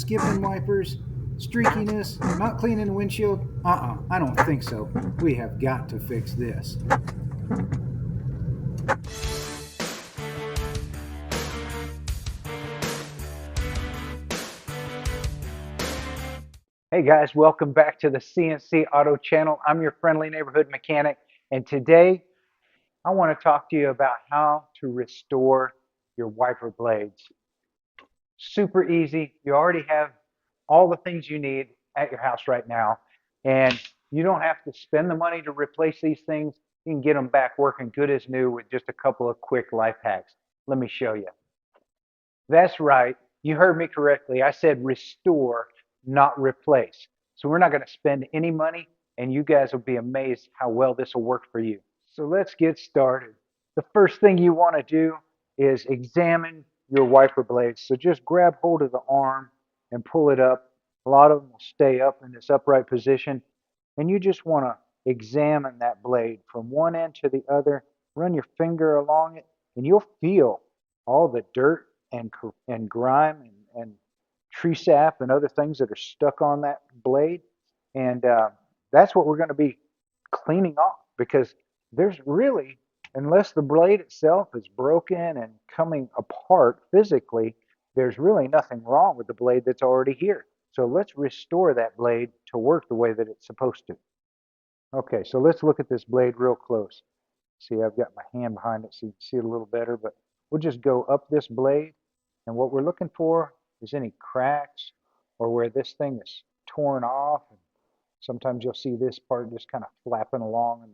skipping wipers, streakiness, not cleaning the windshield? I don't think so. We have got to fix this. Hey guys, welcome back to the CNC Auto channel. I'm your friendly neighborhood mechanic, and today I want to talk to you about how to restore your wiper blades. Super easy. You already have all the things you need at your house right now, and you don't have to spend the money to replace these things. You can get them back working good as new with just a couple of quick life hacks. Let me show you. That's right. You heard me correctly. I said restore, not replace. So we're not going to spend any money, and you guys will be amazed how well this will work for you. So let's get started. The first thing you want to do is examine your wiper blades. So just grab hold of the arm and pull it up. A lot of them will stay up in this upright position, and you just want to examine that blade from one end to the other. Run your finger along it, and you'll feel all the dirt and grime and tree sap and other things that are stuck on that blade. And that's what we're going to be cleaning off, because there's really, unless the blade itself is broken and coming apart physically, there's really nothing wrong with the blade that's already here. So let's restore that blade to work the way that it's supposed to. Okay, so let's look at this blade real close. See, I've got my hand behind it so you can see it a little better, but we'll just go up this blade, and what we're looking for is any cracks or where this thing is torn off. And sometimes you'll see this part just kind of flapping along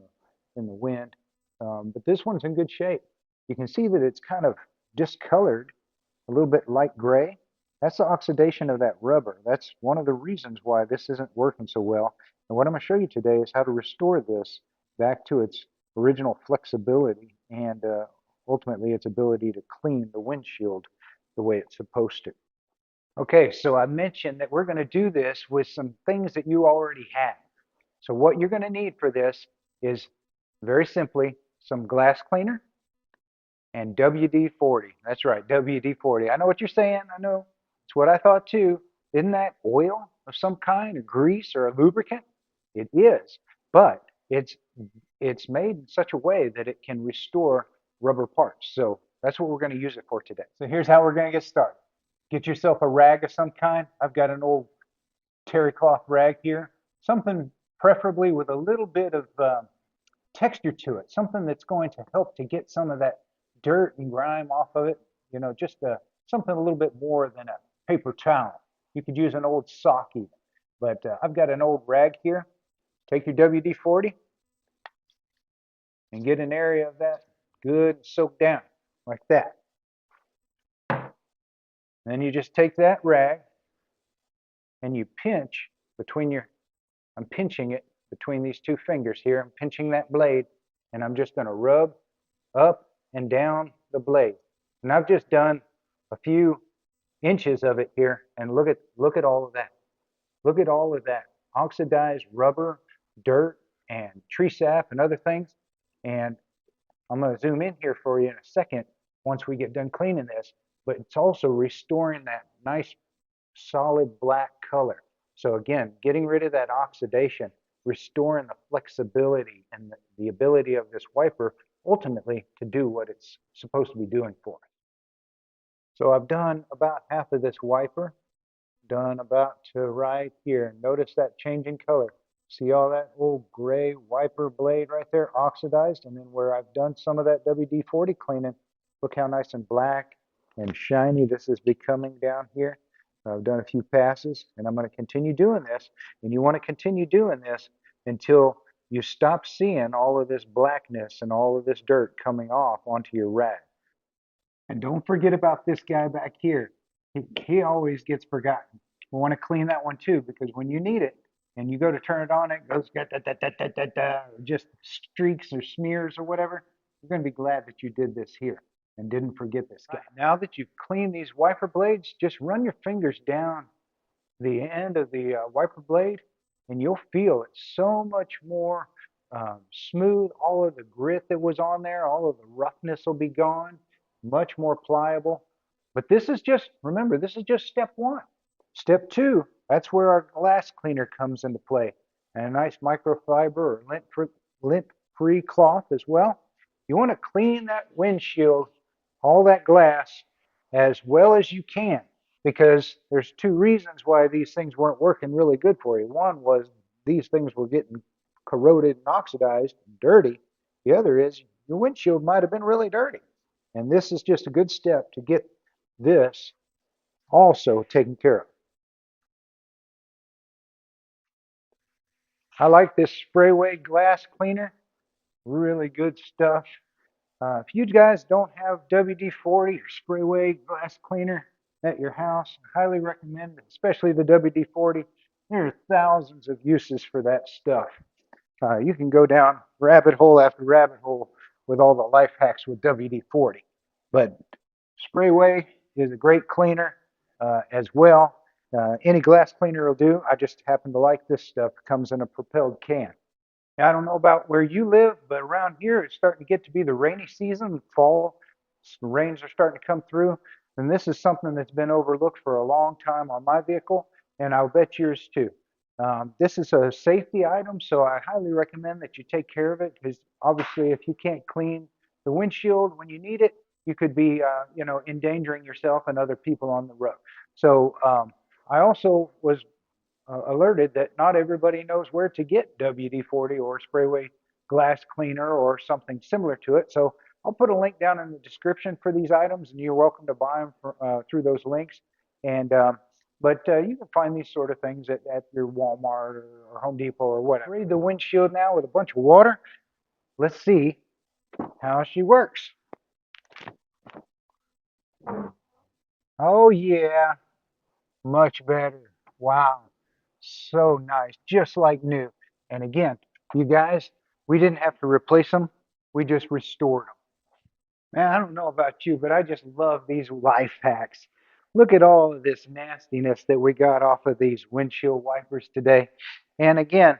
in the wind, but this one's in good shape. You can see that it's kind of discolored, a little bit light gray. That's the oxidation of that rubber. That's one of the reasons why this isn't working so well. And what I'm going to show you today is how to restore this back to its original flexibility and ultimately its ability to clean the windshield the way it's supposed to. Okay, so I mentioned that we're going to do this with some things that you already have. So what you're going to need for this is very simply some glass cleaner and WD-40. That's right, WD-40. I know what you're saying. I know. It's what I thought too. Isn't that oil of some kind, a grease or a lubricant? It is, but it's made in such a way that it can restore rubber parts. So that's what we're going to use it for today. So here's how we're going to get started. Get yourself a rag of some kind. I've got an old terry cloth rag here, something preferably with a little bit of texture to it, something that's going to help to get some of that dirt and grime off of it. You know, just something a little bit more than a paper towel. You could use an old sock even, but I've got an old rag here. Take your WD-40 and get an area of that good soaked down like that. Then you just take that rag and you pinch between I'm pinching it between these two fingers here. I'm pinching that blade, and I'm just going to rub up and down the blade. And I've just done a few inches of it here, and look at all of that. Look at all of that oxidized rubber, dirt, and tree sap and other things. And I'm going to zoom in here for you in a second once we get done cleaning this, but it's also restoring that nice solid black color. So again, getting rid of that oxidation, restoring the flexibility and the ability of this wiper ultimately to do what it's supposed to be doing for us. So I've done about half of this wiper, done about to right here. Notice that change in color. See all that old gray wiper blade right there, oxidized, and then where I've done some of that WD-40 cleaning, look how nice and black and shiny this is becoming down here. I've done a few passes, and I'm going to continue doing this, and you want to continue doing this until you stop seeing all of this blackness and all of this dirt coming off onto your rag. And don't forget about this guy back here. He always gets forgotten. We want to clean that one too, because when you need it and you go to turn it on, it goes da, da, da, da, da, da, da, just streaks or smears or whatever. You're going to be glad that you did this here and didn't forget this guy. Now that you've cleaned these wiper blades, just run your fingers down the end of the wiper blade, and you'll feel it's so much more smooth. All of the grit that was on there, all of the roughness will be gone, much more pliable. But this is just, remember, this is just step one. Step two, that's where our glass cleaner comes into play. And a nice microfiber or lint-free cloth as well. You want to clean that windshield, all that glass, as well as you can, because there's two reasons why these things weren't working really good for you. One was these things were getting corroded and oxidized and dirty. The other is your windshield might have been really dirty. And this is just a good step to get this also taken care of. I like this sprayway glass cleaner. Really good stuff. If you guys don't have WD-40 or sprayway glass cleaner at your house, I highly recommend, especially the WD-40. There are thousands of uses for that stuff. You can go down rabbit hole after rabbit hole with all the life hacks with WD-40. But sprayway is a great cleaner as well. Any glass cleaner will do. I just happen to like this stuff. It comes in a propelled can. I don't know about where you live, but around here it's starting to get to be the rainy season. Fall rains are starting to come through, and this is something that's been overlooked for a long time on my vehicle, and I'll bet yours too. This is a safety item, so I highly recommend that you take care of it because obviously, if you can't clean the windshield when you need it, you could be, endangering yourself and other people on the road. So I also was alerted that not everybody knows where to get WD-40 or sprayway glass cleaner or something similar to it. So I'll put a link down in the description for these items, and you're welcome to buy them through those links. And but you can find these sort of things at your Walmart or Home Depot or whatever. Read the windshield now with a bunch of water. Let's see how she works. Oh yeah, much better. Wow. So nice. Just like new. And again, you guys, we didn't have to replace them. We just restored them. Man, I don't know about you, but I just love these life hacks. Look at all of this nastiness that we got off of these windshield wipers today. And again,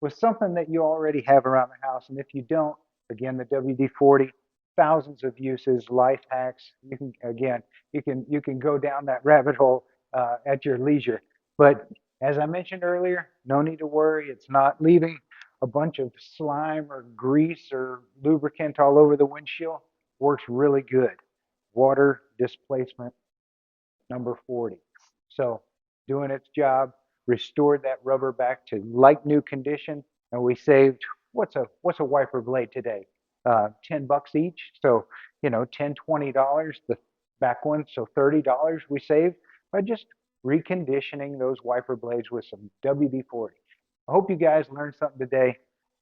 with something that you already have around the house. And if you don't, again, the WD-40, thousands of uses, life hacks. You can again, you can go down that rabbit hole at your leisure. But as I mentioned earlier, no need to worry. It's not leaving a bunch of slime or grease or lubricant all over the windshield. Works really good. Water displacement number 40. So doing its job, restored that rubber back to like new condition, and we saved what's a wiper blade today? $10 each. So $10, $20 the back one, so $30 we saved by just reconditioning those wiper blades with some WD-40. I hope you guys learned something today.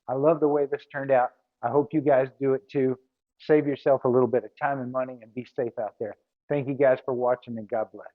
I love the way this turned out. I hope you guys do it too. Save yourself a little bit of time and money and be safe out there. Thank you guys for watching, and God bless.